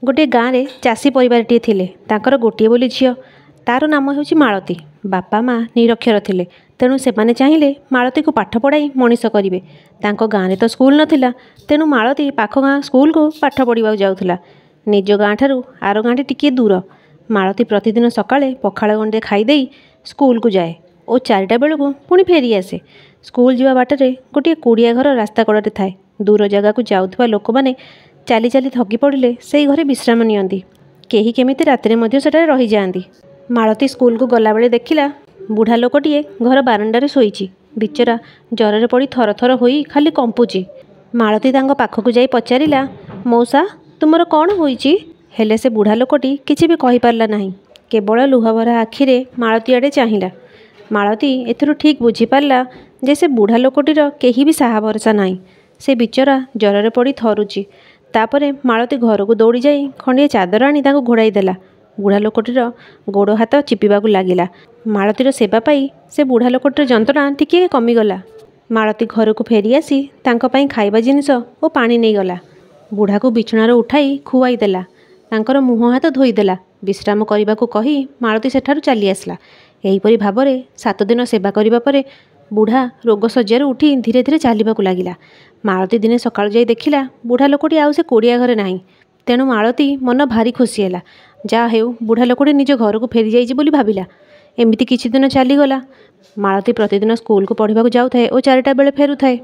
गोटे गाँव में चाषी परिवारटीए थिले तांकर गोटे बोली झील तार नाम होउछि मालती। बापा माँ निरक्षर थिले तेणु सेमाने चाहिए मालती को पाठ पढ़ाई मनीष करेंगे। तांको गाँव में तो स्कूल नथिला तेणु मालती पाख गाँ स्कूल को पाठ पढ़ा जाऊला। निज गाँ ठारू आर गाँटी टिके दूर। मालती प्रतिदिन सकाळे पखाळ गंडे खाईदे स्कूल को जाए और 4टा बेलू पुणी फेरी आसे। स्कूल जावा बाटर गोटे कुड़िया घर रास्ता कड़े थाए। दूर जगह को जाउथबा लोक माने चाली चाली थकी पड़े से घरे विश्राम नियंती। केही केमिति रातिरे मध्य सेठारे रही जाआंती। मालती स्कूल को गला बेले देखिला बुढ़ा लोकटिए घर बारंडारे शोईची। बिचरा जररे पड़ी थर थर होई खाली कंपुची। मालती तांको पाखकु जाई पचारिला, मौसा तुमर कौन होईची? हेले से बुढ़ा लोकटी किछि भी कहि पारला नाही। केवल लुहभरा आखिरे मालती आड़े चाहिला। मालती एथिरु ठीक बुझी पारला जे से बुढ़ा लोकटीर केही भी साहा भरसा नाही। से बिचरा जररे पड़ी थरुची। तापरे मालती घर को दौड़ी जाई खंडिए चादर आनी ताको घोड़ाई देला। बुढ़ा लोकटीर गोड़ हाथ चिपिबाकू लागिला। मालतीर सेवा पाई से बुढ़ा लोकटीर जंत्रणा टिके कमिगला। मालती घर को फेरी आसी तांको पाई खाइबा जिनिस और पानी नहीं गला। बुढ़ा को बिछणार उठाई खुआई देला। तांकर मुँह हाथ धोईदेला। विश्राम करने को कही मालती सेठारु चली आसला। एहीपरि भावरे 7 दिन सेवा करिबा परे बुढ़ा रोग सज्जार उठी धीरे धीरे चलवाक लगिला। मालती दिने सकाळु जाई देखिला बुढ़ा लोकटी आउ से कोड़िया घरे नाही। तेणु मालती मन भारी खुशी हैला। जा हेउ बुढ़ा लोकटी निज घर को फेरी जाइछि बोली भाबिला। एमिति किछि दिन चलीगला। मालती प्रतिदिन स्कूल को पढ़िबाकू जाउथाए और 4टा बेले फेरुथाए।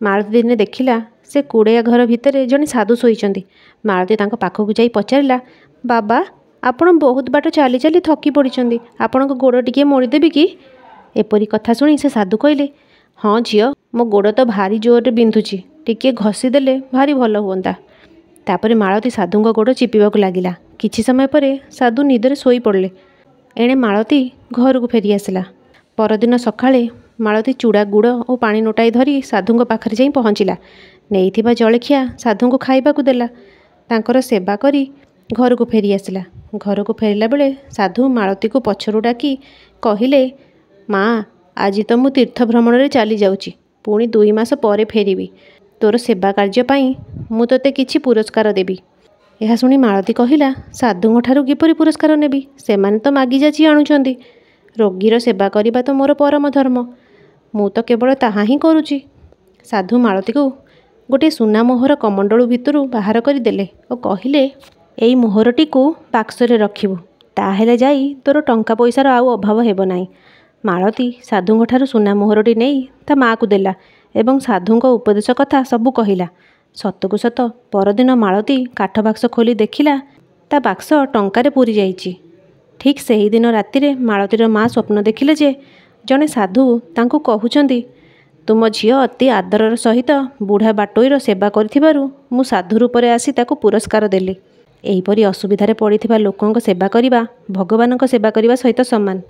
मालती दिने देखिला से कुड़िया घर भितर जने साधु शोईचंती। मालती तांको पाखकू जाई पचारिला, बाबा आपण बहुत बाट चली चली थकी पड़िचंती, आपणको गोड़ टिके मोड़ीदेबी कि? एपरी कथा शुणी से साधु कहले, हाँ झील मो गोड़ तो भारी जोर बिंधुची, टिके घसी देले भारी भल हुअंता। तापरे मालती साधुंको गोड़ चिपिबाकू लागिला। किछि समय परे साधु निदरे शोई पड़ले। एणे मालती घर को फेरी आसला। परदिन सकाळे मालती चूड़ा गुड़ और पानी नोटाई धरी साधुंको पाखरे जाई पहुँचिला। नेइथिबा जलखिया साधुंको खाइबाकू देला। तांकर सेवा करी घर को फेरी आसला। घर को फेरिला बेले साधु मालती को पछरु डाकी कहिले, माँ आज तो मु तीर्थ भ्रमण रे चली जाउची, पुणी 2 मास परे फेरिबी। तोर सेवा कार्य पाई मु तोते किछि पुरस्कार देबी। यह शुणी मालती कहिला, साधुंक ठारू किपरि पुरस्कार नेबी? सेमाने तो मागी जाची आणुचंती। रोगीर सेवा करिबा तो मोर परम धर्म। मु तो केवल ताहा ही करूची। साधु मालती को गोटे सुना मोहर कमंडलू भितरु बाहर कर देले और कहिले, एई मोहरटी को बाक्सरे रखिबु, ताहेले जाई तोर टंका पैसार आउ अभाव हेब नाही। मालती साधुंक ठारू सुना मोहरटी नहीं ता माँ को देला एवं साधुंक उपदेश कथा सबू कहिला। सतकु सत परदिन मालती काठ बाक्स खोली देखिला ता बाक्स टंकारे पूरी जाइछि। ठीक सही दिन रातिरे मालतीर माँ स्वप्न देखिले जे जने साधु तांको कहुचंती, तुम झील अति आदरर सहित बुढ़ा बाटोईर सेवा करिथिबारु मु साधु रूपरे आसी ताको पुरस्कार देली। एहीपरि असुविधारे पड़िथिबा लोकंक सेवा करिबा भगवानक सेवा करिबा सहित समान।